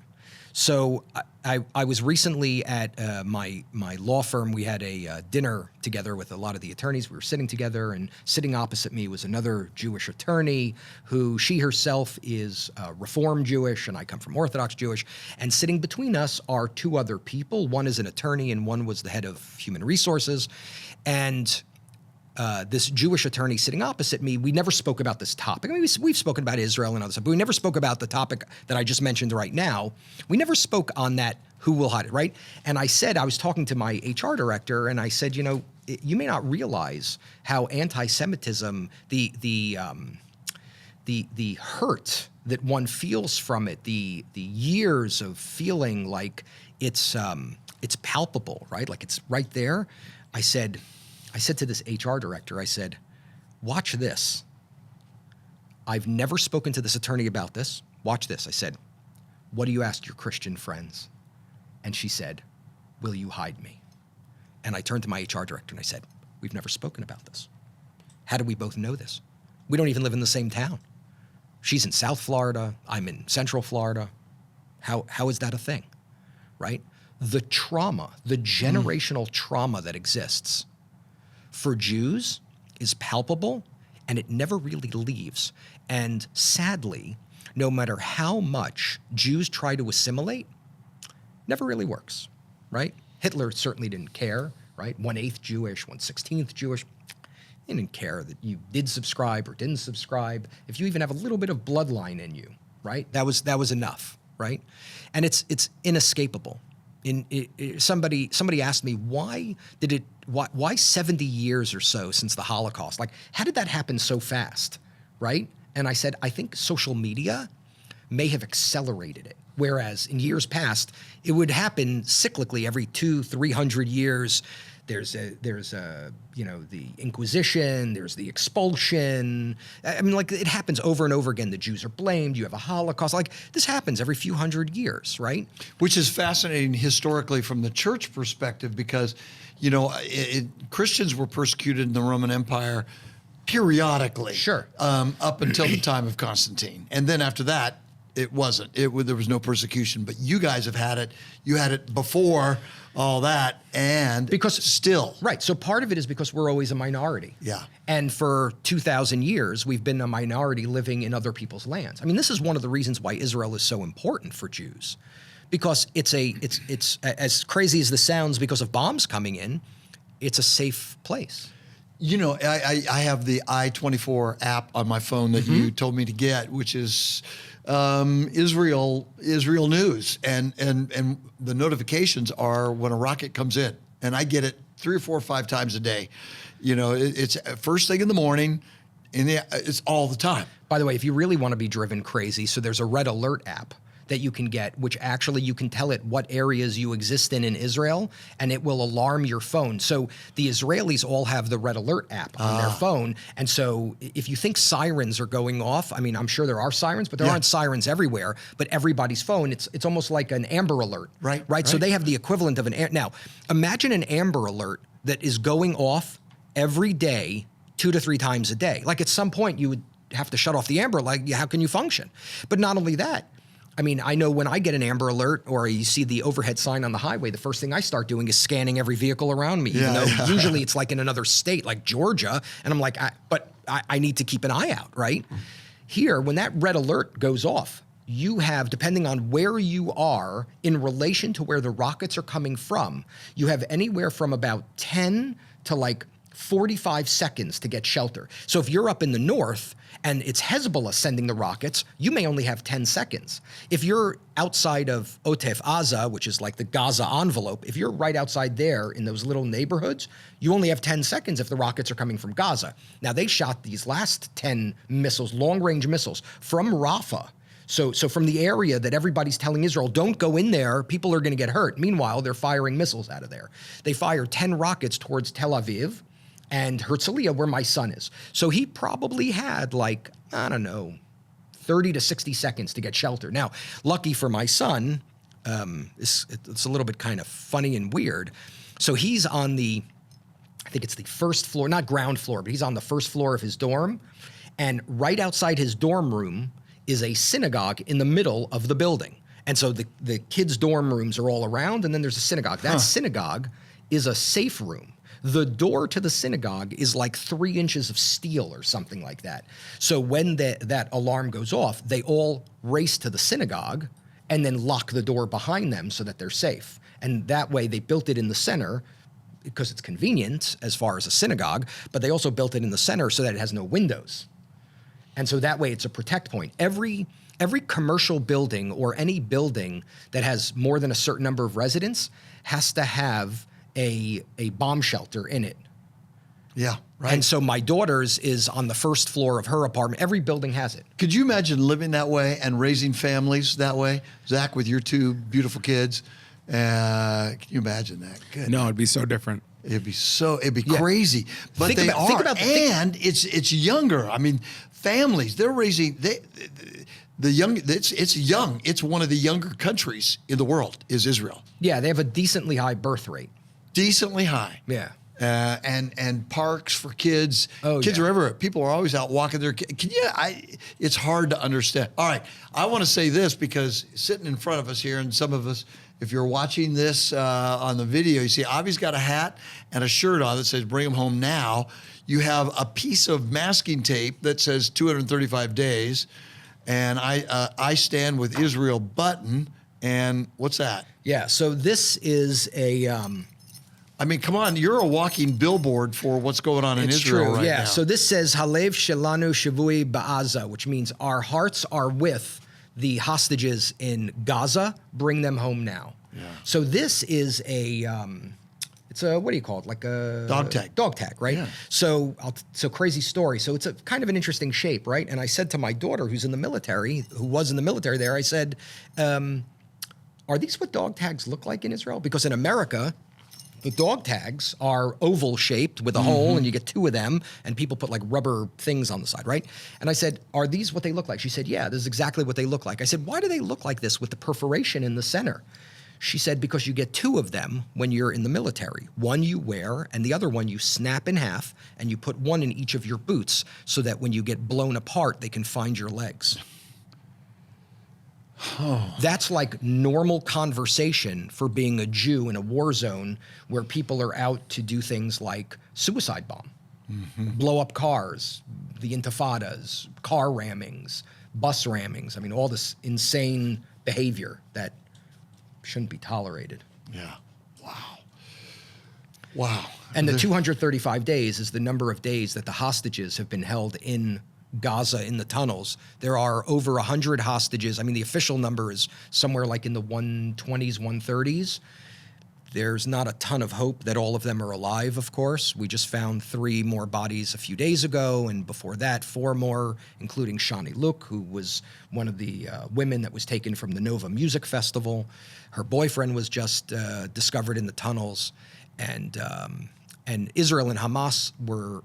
So I was recently at my law firm. We had a dinner together with a lot of the attorneys. We were sitting together, and sitting opposite me was another Jewish attorney who she herself is Reform Jewish, and I come from Orthodox Jewish. And sitting between us are two other people. One is an attorney, and one was the head of human resources. And this Jewish attorney sitting opposite me, we never spoke about this topic. I mean, we've spoken about Israel and other stuff, but we never spoke about the topic that I just mentioned right now. We never spoke on that, who will hide it, right? And I was talking to my HR director, and I said, you may not realize how anti-Semitism, the hurt that one feels from it, the years of feeling like it's palpable, right? Like it's right there. I said to this HR director, I said, watch this. I've never spoken to this attorney about this. Watch this. I said, what do you ask your Christian friends? And she said, will you hide me? And I turned to my HR director and I said, we've never spoken about this. How do we both know this? We don't even live in the same town. She's in South Florida. I'm in Central Florida. How is that a thing, right? The trauma, the generational trauma that exists for Jews is palpable, and it never really leaves. And sadly, no matter how much Jews try to assimilate, never really works, right? Hitler certainly didn't care, right? 1/8 Jewish, 1/16 Jewish. He didn't care that you did subscribe or didn't subscribe. If you even have a little bit of bloodline in you, right? That was enough, right? And it's inescapable. Somebody asked me, why 70 years or so since the Holocaust? Like, how did that happen so fast, right? And I said, I think social media may have accelerated it. Whereas in years past, it would happen cyclically every 200-300 years. There's the Inquisition, there's the expulsion. I mean, like, it happens over and over again. The Jews are blamed. You have a Holocaust. Like, this happens every few hundred years, right? Which is fascinating historically from the church perspective, because, Christians were persecuted in the Roman Empire periodically. Sure. Up until the time of Constantine. And then after that, it wasn't. There was no persecution. But you guys have had it. You had it before all that, and still. Right. So part of it is because we're always a minority. Yeah. And for 2,000 years, we've been a minority living in other people's lands. I mean, this is one of the reasons why Israel is so important for Jews, because it's as crazy as this sounds, because of bombs coming in, it's a safe place. I have the I-24 app on my phone that you told me to get, which is Israel news, and the notifications are when a rocket comes in, and I get it 3 or 4 or 5 times a day. It's first thing in the morning, and it's all the time. By the way, if you really want to be driven crazy, so there's a red alert app that you can get, which actually you can tell it what areas you exist in Israel, and it will alarm your phone. So the Israelis all have the red alert app on their phone. And so if you think sirens are going off, I mean, I'm sure there are sirens, but there aren't sirens everywhere. But everybody's phone, it's almost like an Amber Alert. Right. So they have the equivalent of now, imagine an Amber Alert that is going off every day, 2 to 3 times a day. Like at some point you would have to shut off the Amber. Like, how can you function? But not only that, I mean, I know when I get an Amber Alert or you see the overhead sign on the highway, the first thing I start doing is scanning every vehicle around me, even though usually it's like in another state like Georgia. And I'm like, I need to keep an eye out, right? Here, when that red alert goes off, you have, depending on where you are in relation to where the rockets are coming from, you have anywhere from about 10 to like 45 seconds to get shelter. So if you're up in the north and it's Hezbollah sending the rockets, you may only have 10 seconds. If you're outside of Otef Aza, which is like the Gaza envelope, if you're right outside there in those little neighborhoods, you only have 10 seconds if the rockets are coming from Gaza. Now, they shot these last 10 missiles, long-range missiles, from Rafah. So from the area that everybody's telling Israel, don't go in there, people are going to get hurt. Meanwhile, they're firing missiles out of there. They fired 10 rockets towards Tel Aviv and Herzliya, where my son is. So he probably had like, I don't know, 30 to 60 seconds to get shelter. Now, lucky for my son, it's a little bit kind of funny and weird. So he's on I think it's the first floor, not ground floor, but he's on the first floor of his dorm. And right outside his dorm room is a synagogue in the middle of the building. And so the kids' dorm rooms are all around, and then there's a synagogue. That synagogue is a safe room. The door to the synagogue is like 3 inches of steel or something like that. So when that alarm goes off, they all race to the synagogue and then lock the door behind them so that they're safe. And that way they built it in the center because it's convenient as far as a synagogue, but they also built it in the center so that it has no windows. And so that way it's a protect point. Every commercial building or any building that has more than a certain number of residents has to have a bomb shelter in it. Yeah, right. And so my daughter's is on the first floor of her apartment. Every building has it. Could you imagine living that way and raising families that way? Zach, with your 2 beautiful kids. Can you imagine that? Good. No, it'd be so different. It'd be crazy. But think it's younger. I mean, families, they're raising, the young, it's young. It's one of the younger countries in the world is Israel. Yeah, they have a decently high birth rate. Decently high. Yeah. And parks for kids. Oh, kids yeah. are everywhere. People are always out walking their kids. It's hard to understand. All right. I want to say this because sitting in front of us here, and some of us, if you're watching this on the video, you see Avi's got a hat and a shirt on that says bring them home now. You have a piece of masking tape that says 235 days. And I stand with Israel button. And what's that? Yeah, so this is a... I mean, come on, you're a walking billboard for what's going on in Israel right now. So this says Halev Shelanu Shavui Ba'aza, which means our hearts are with the hostages in Gaza. Bring them home now. Yeah. So this is it's a, what do you call it? Like a dog tag. Dog tag, right? Yeah. So crazy story. So it's a kind of an interesting shape, right? And I said to my daughter, who was in the military there, I said, are these what dog tags look like in Israel? Because in America, the dog tags are oval shaped with a hole, and you get 2 of them, and people put like rubber things on the side, right? And I said, are these what they look like? She said, yeah, this is exactly what they look like. I said, why do they look like this with the perforation in the center? She said, because you get 2 of them when you're in the military. One you wear, and the other one you snap in half, and you put one in each of your boots so that when you get blown apart, they can find your legs. Oh. That's like normal conversation for being a Jew in a war zone where people are out to do things like suicide bomb, blow up cars, the intifadas, car rammings, bus rammings. I mean, all this insane behavior that shouldn't be tolerated. Yeah. Wow. And the 235 days is the number of days that the hostages have been held in Gaza in the tunnels. There are over 100 hostages. I mean, the official number is somewhere like in the 120s, 130s. There's not a ton of hope that all of them are alive, of course. We just found 3 more bodies a few days ago, and before that, 4 more, including Shani Luke, who was one of the women that was taken from the Nova Music Festival. Her boyfriend was just discovered in the tunnels, and Israel and Hamas were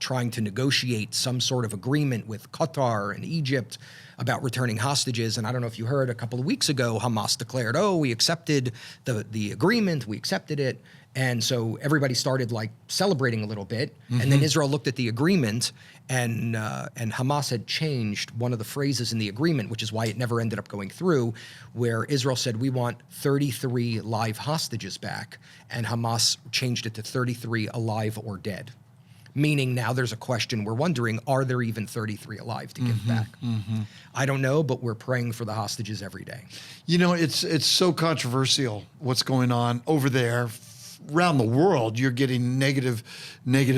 trying to negotiate some sort of agreement with Qatar and Egypt about returning hostages. And I don't know if you heard, a couple of weeks ago, Hamas declared, we accepted the agreement, we accepted it. And so everybody started like celebrating a little bit. And then Israel looked at the agreement, and Hamas had changed one of the phrases in the agreement, which is why it never ended up going through, where Israel said, we want 33 live hostages back. And Hamas changed it to 33 alive or dead. Meaning now there's a question, we're wondering, are there even 33 alive to give back? I don't know, but we're praying for the hostages every day. You know, it's so controversial what's going on over there. Around the world, you're getting negative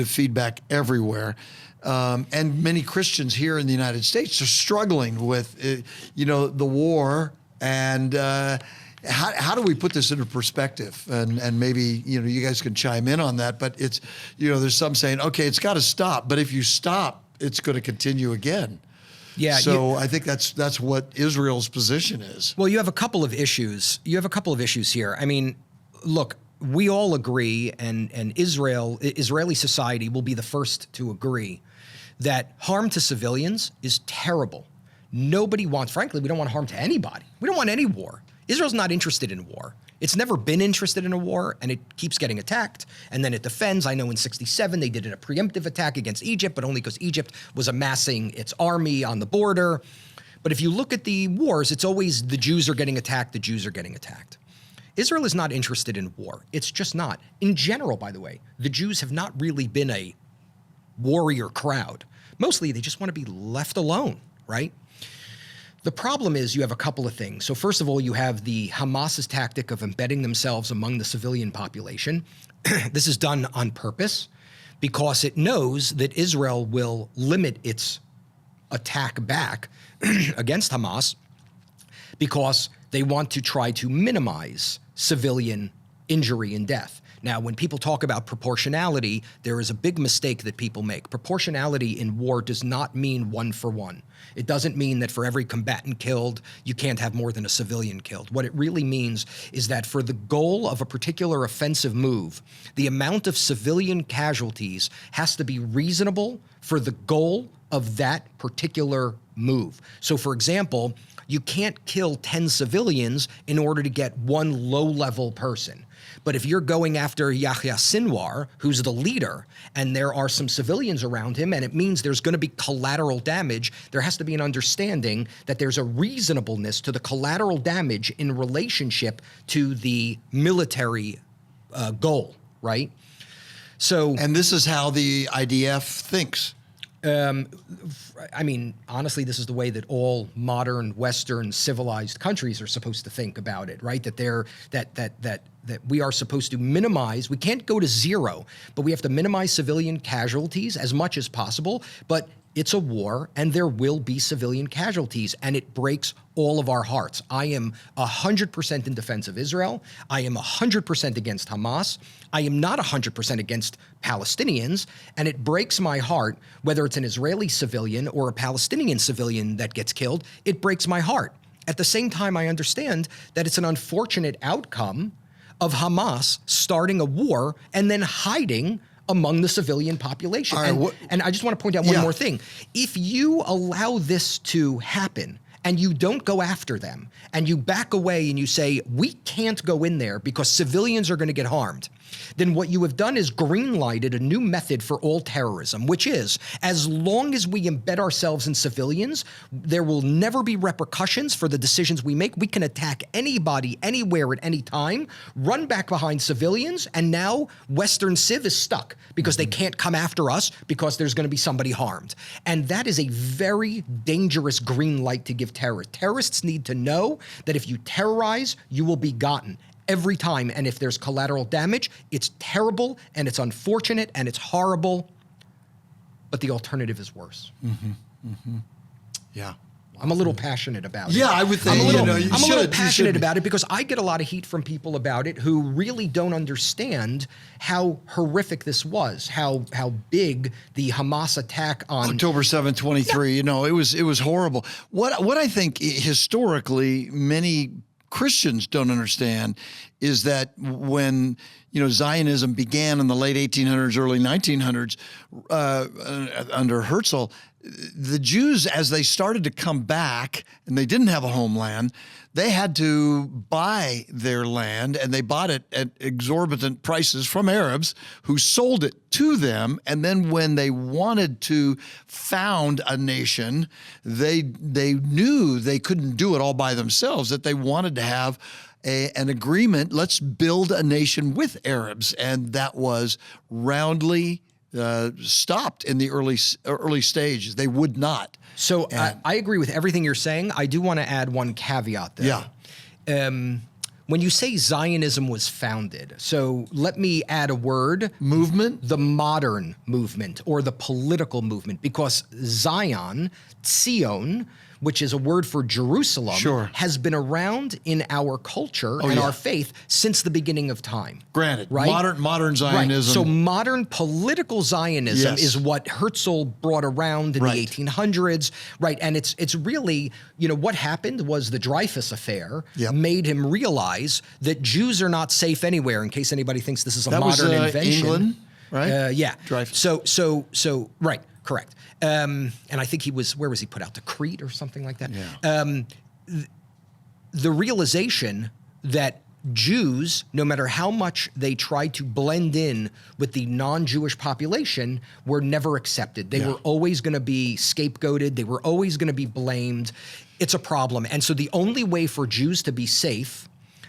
feedback everywhere. And many Christians here in the United States are struggling with, the war. And how do we put this into perspective? And maybe, you guys can chime in on that. But it's, there's some saying, okay, it's got to stop. But if you stop, it's going to continue again. Yeah. So I think that's what Israel's position is. Well, you have a couple of issues. Here. I mean, look, we all agree, and Israeli society will be the first to agree that harm to civilians is terrible. Nobody wants, frankly, we don't want harm to anybody. We don't want any war. Israel's not interested in war. It's never been interested in a war, and it keeps getting attacked, and then it defends. I know in '67 they did a preemptive attack against Egypt, but only because Egypt was amassing its army on the border. But if you look at the wars, it's always the Jews are getting attacked, the Jews are getting attacked. Israel is not interested in war. It's just not. In general, by the way, the Jews have not really been a warrior crowd. Mostly they just want to be left alone, right? The problem is you have a couple of things. So first of all, you have the Hamas's tactic of embedding themselves among the civilian population. This is done on purpose because it knows that Israel will limit its attack back against Hamas because they want to try to minimize civilian injury and death. Now, when people talk about proportionality, there is a big mistake that people make. Proportionality in war does not mean 1 for 1. It doesn't mean that for every combatant killed, you can't have more than a civilian killed. What it really means is that for the goal of a particular offensive move, the amount of civilian casualties has to be reasonable for the goal of that particular move. So, for example, you can't kill 10 civilians in order to get one low-level person. But if you're going after Yahya Sinwar, who's the leader, and there are some civilians around him, and it means there's going to be collateral damage, there has to be an understanding that there's a reasonableness to the collateral damage in relationship to the military goal, right? So, and this is how the IDF thinks. I mean, honestly, this is the way that all modern Western civilized countries are supposed to think about it, right? That we are supposed to minimize, we can't go to zero, but we have to minimize civilian casualties as much as possible. But it's a war, and there will be civilian casualties, and it breaks all of our hearts. I am 100% in defense of Israel. I am 100% against Hamas. I am not 100% against Palestinians, and it breaks my heart, whether it's an Israeli civilian or a Palestinian civilian that gets killed, it breaks my heart. At the same time, I understand that it's an unfortunate outcome of Hamas starting a war and then hiding among the civilian population. Right, and I just want to point out one more thing. If you allow this to happen and you don't go after them and you back away and you say, we can't go in there because civilians are going to get harmed, then what you have done is green-lighted a new method for all terrorism, which is, as long as we embed ourselves in civilians, there will never be repercussions for the decisions we make. We can attack anybody, anywhere, at any time, run back behind civilians, and now Western Civ is stuck because they can't come after us because there's going to be somebody harmed. And that is a very dangerous green light to give terrorists. Terrorists need to know that if you terrorize, you will be gotten. Every time, and if there's collateral damage, it's terrible, and it's unfortunate, and it's horrible, but the alternative is worse. Yeah. I'm a little passionate about it. Yeah, I would think, I'm a little you passionate should be. about it because I get a lot of heat from people about it who really don't understand how horrific this was, how big the Hamas attack on October 7th, 23, it was horrible. What I think historically many Christians don't understand is that when Zionism began in the late 1800s, early 1900s under Herzl. The Jews, as they started to come back and they didn't have a homeland, they had to buy their land, and they bought it at exorbitant prices from Arabs who sold it to them. And then when they wanted to found a nation, they knew they couldn't do it all by themselves, that they wanted to have an agreement. Let's build a nation with Arabs. And that was roundly stopped in the early stages. They would not. So I agree with everything you're saying. I do want to add one caveat there. Yeah. When you say Zionism was founded, so let me add a word. Movement? The modern movement or the political movement, because Zion, Tzion, which is a word for Jerusalem, Sure. has been around in our culture and our faith since the beginning of time. Granted, right? modern Zionism. Right. So modern political Zionism Yes. is what Herzl brought around in the 1800s, right? And it's really, what happened was the Dreyfus Affair made him realize that Jews are not safe anywhere, in case anybody thinks this is a that modern was, invention. England, right? Yeah. Dreyfus. So right, correct. And I think where was he put out? To Crete or something like that? Yeah. The realization that Jews, no matter how much they tried to blend in with the non-Jewish population, were never accepted. They were always going to be scapegoated. They were always going to be blamed. It's a problem. And so the only way for Jews to be safe,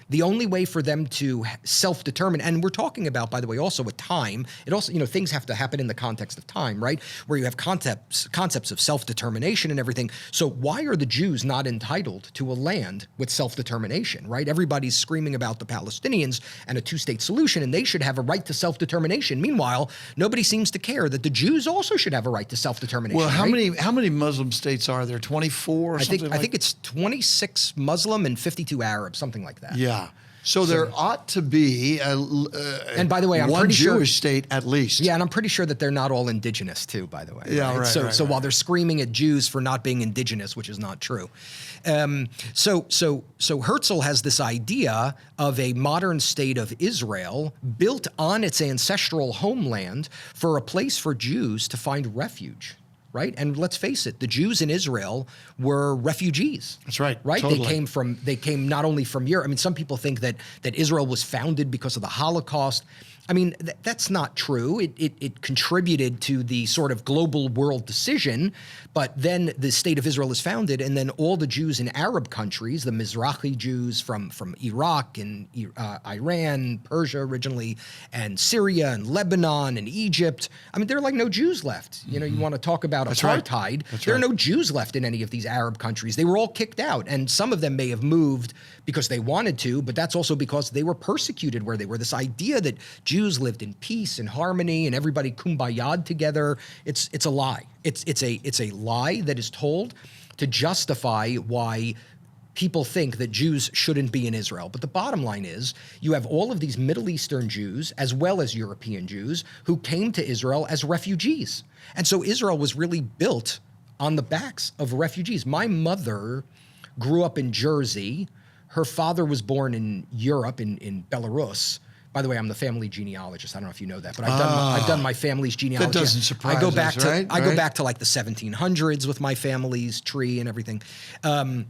the only way for them to self-determine, and we're talking about, by the way, also a time. It also, things have to happen in the context of time, right? Where you have concepts of self-determination and everything. So why are the Jews not entitled to a land with self-determination, right? Everybody's screaming about the Palestinians and a two-state solution, and they should have a right to self-determination. Meanwhile, nobody seems to care that the Jews also should have a right to self-determination. Well, how right? many Muslim states are there? 24 or something I think it's 26 Muslim and 52 Arab, something like that. Yeah. So there ought to be and by the way, I'm one pretty sure, Jewish state at least. Yeah, and I'm pretty sure that they're not all indigenous too, by the way. Yeah, right. So while they're screaming at Jews for not being indigenous, which is not true. So Herzl has this idea of a modern state of Israel built on its ancestral homeland for a place for Jews to find refuge. Right, and let's face it, the Jews in Israel were refugees. That's right. Right, Totally. they came not only from Europe. I mean, some people think that Israel was founded because of the Holocaust. I mean, that's not true. It contributed to the sort of global world decision, but then the state of Israel is founded, and then all the Jews in Arab countries, the Mizrahi Jews from Iraq and Iran, Persia originally, and Syria and Lebanon and Egypt. I mean, there are like no Jews left. You want to talk about apartheid. There are no Jews left in any of these Arab countries. They were all kicked out, and some of them may have moved because they wanted to, but that's also because they were persecuted where they were. This idea that Jews lived in peace and harmony and everybody kumbaya'd together, it's a lie. It's a lie that is told to justify why people think that Jews shouldn't be in Israel. But the bottom line is you have all of these Middle Eastern Jews as well as European Jews who came to Israel as refugees. And so Israel was really built on the backs of refugees. My mother grew up in Jersey. Her father was born in Europe, in Belarus. By the way, I'm the family genealogist. I don't know if you know that, but I've done my family's genealogy. That doesn't surprise I go back us, to right? I go back to like the 1700s with my family's tree and everything. My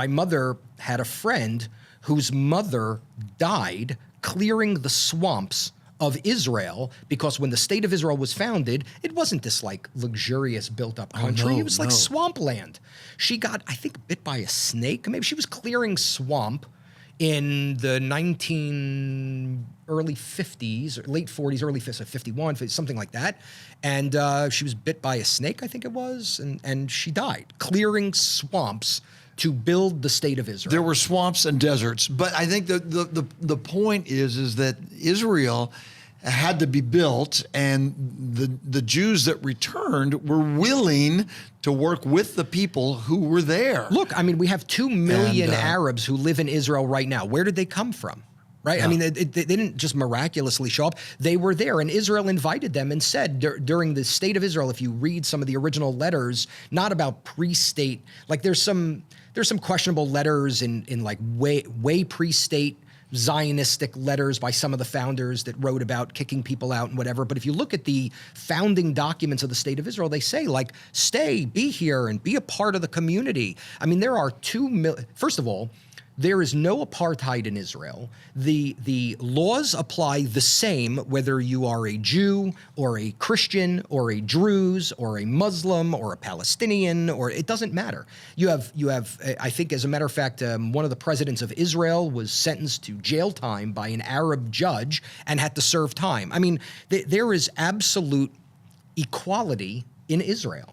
mother had a friend whose mother died clearing the swamps of Israel, because when the state of Israel was founded, it wasn't this like luxurious built up country. It was like swampland. She got, I think, bit by a snake. Maybe she was clearing swamp in the early 50s, or late 40s, early 50s, 51, something like that. And she was bit by a snake, I think it was, and she died clearing swamps to build the state of Israel. There were swamps and deserts, but I think the point is that Israel had to be built, and the Jews that returned were willing to work with the people who were there. Look, I mean, we have 2 million Arabs who live in Israel right now. Where did they come from? Right? Yeah. I mean, they didn't just miraculously show up. They were there, and Israel invited them and said during the state of Israel, if you read some of the original letters, not about pre-state, like there's some questionable letters in like way pre-state Zionistic letters by some of the founders that wrote about kicking people out and whatever. But if you look at the founding documents of the state of Israel, they say, like, stay, be here, and be a part of the community. I mean, there are first of all, there is no apartheid in Israel. The laws apply the same whether you are a Jew or a Christian or a Druze or a Muslim or a Palestinian, or it doesn't matter. You have. I think, as a matter of fact, one of the presidents of Israel was sentenced to jail time by an Arab judge and had to serve time. I mean, there is absolute equality in Israel.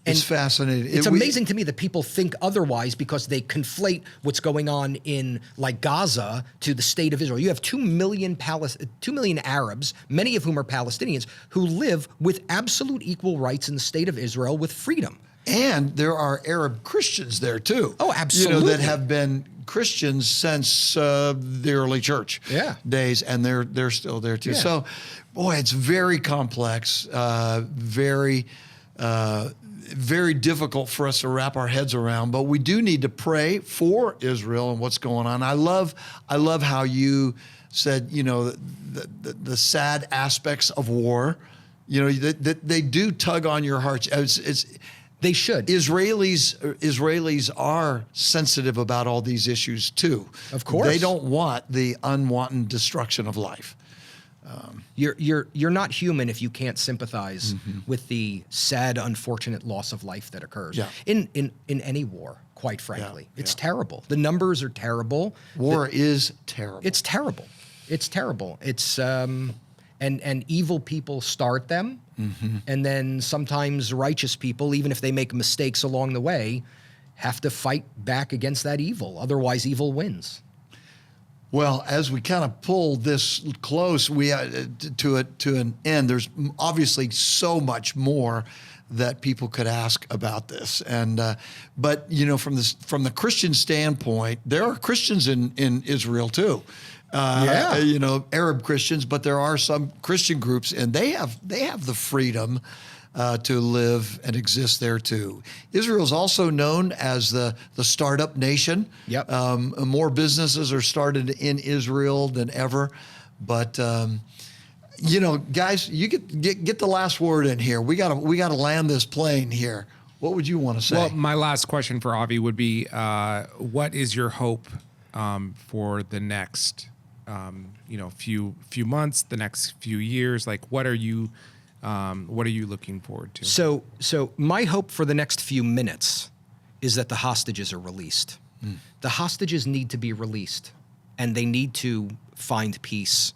It's fascinating. It's amazing to me that people think otherwise because they conflate what's going on in, like, Gaza to the state of Israel. You have 2 million Arabs, many of whom are Palestinians, who live with absolute equal rights in the state of Israel with freedom. And there are Arab Christians there too. Oh, absolutely. That have been Christians since the early church days, and they're still there too. Yeah. So, boy, it's very complex, very difficult for us to wrap our heads around, but we do need to pray for Israel and what's going on. I love how you said, the sad aspects of war, that they do tug on your hearts. They should. Israelis are sensitive about all these issues too. Of course. They don't want the unwanted destruction of life. You're not human if you can't sympathize with the sad, unfortunate loss of life that occurs in any war. Quite frankly, it's terrible. The numbers are terrible. War is terrible. It's terrible. It's terrible. It's and evil people start them, and then sometimes righteous people, even if they make mistakes along the way, have to fight back against that evil. Otherwise, evil wins. Well, as we kind of pull this close, we to an end. There's obviously so much more that people could ask about this, and but from the Christian standpoint, there are Christians in Israel too. Arab Christians, but there are some Christian groups, and they have the freedom to live and exist there too. Israel is also known as the startup nation. Yep. More businesses are started in Israel than ever, but guys, you get the last word in here. We gotta land this plane here. What would you want to say? Well, my last question for Avi would be, what is your hope for the next few months, the next few years? Like, what are you looking forward to? So my hope for the next few minutes is that the hostages are released. The hostages need to be released, and they need to find peace.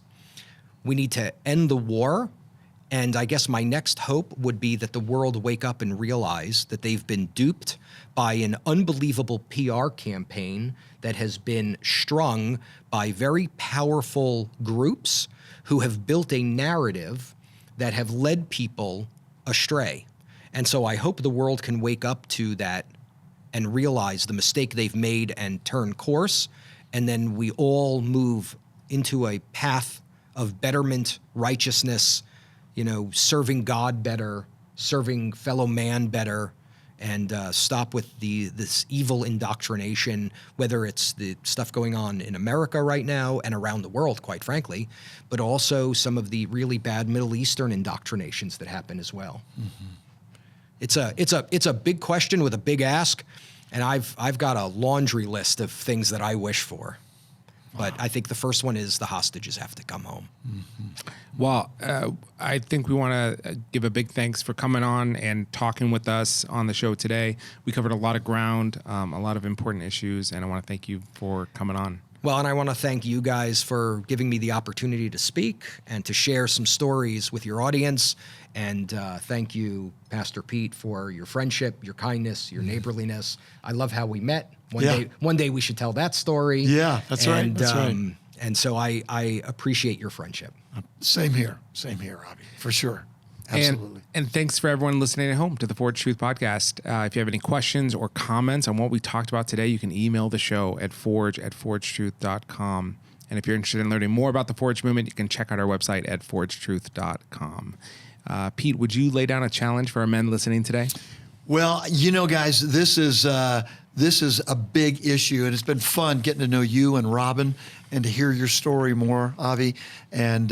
We need to end the war, and I guess my next hope would be that the world wake up and realize that they've been duped by an unbelievable PR campaign that has been strung by very powerful groups who have built a narrative that have led people astray. And so I hope the world can wake up to that and realize the mistake they've made and turn course, and then we all move into a path of betterment, righteousness, serving God better, serving fellow man better, and stop with this evil indoctrination, whether it's the stuff going on in America right now and around the world, quite frankly, but also some of the really bad Middle Eastern indoctrinations that happen as well. It's a big question with a big ask, and I've got a laundry list of things that I wish for. But I think the first one is the hostages have to come home. Well, I think we want to give a big thanks for coming on and talking with us on the show today. We covered a lot of ground, a lot of important issues, and I want to thank you for coming on. Well, and I want to thank you guys for giving me the opportunity to speak and to share some stories with your audience. And thank you, Pastor Pete, for your friendship, your kindness, your neighborliness. I love how we met. One day we should tell that story. Yeah, that's right. That's right. And so I appreciate your friendship. Same here, Avi, for sure. Absolutely. And thanks for everyone listening at home to the Forge Truth Podcast. If you have any questions or comments on what we talked about today, you can email the show at forge@forgetruth.com. And if you're interested in learning more about the Forge movement, you can check out our website at forgetruth.com. Pete, would you lay down a challenge for our men listening today? Well, guys, this is this is a big issue, and it's been fun getting to know you and Robin and to hear your story more, Avi. And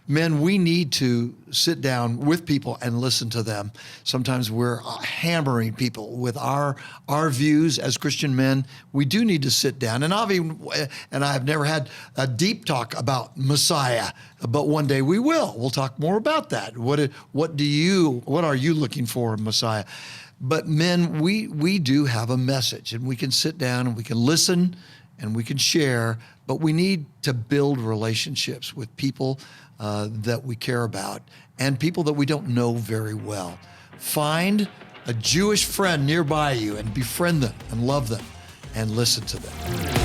men, we need to sit down with people and listen to them. Sometimes we're hammering people with our views as Christian men. We do need to sit down. And Avi and I have never had a deep talk about Messiah, but one day we will. We'll talk more about that. What are you looking for in Messiah? But men, we do have a message, and we can sit down and we can listen and we can share, but we need to build relationships with people that we care about and people that we don't know very well. Find a Jewish friend nearby you and befriend them and love them and listen to them.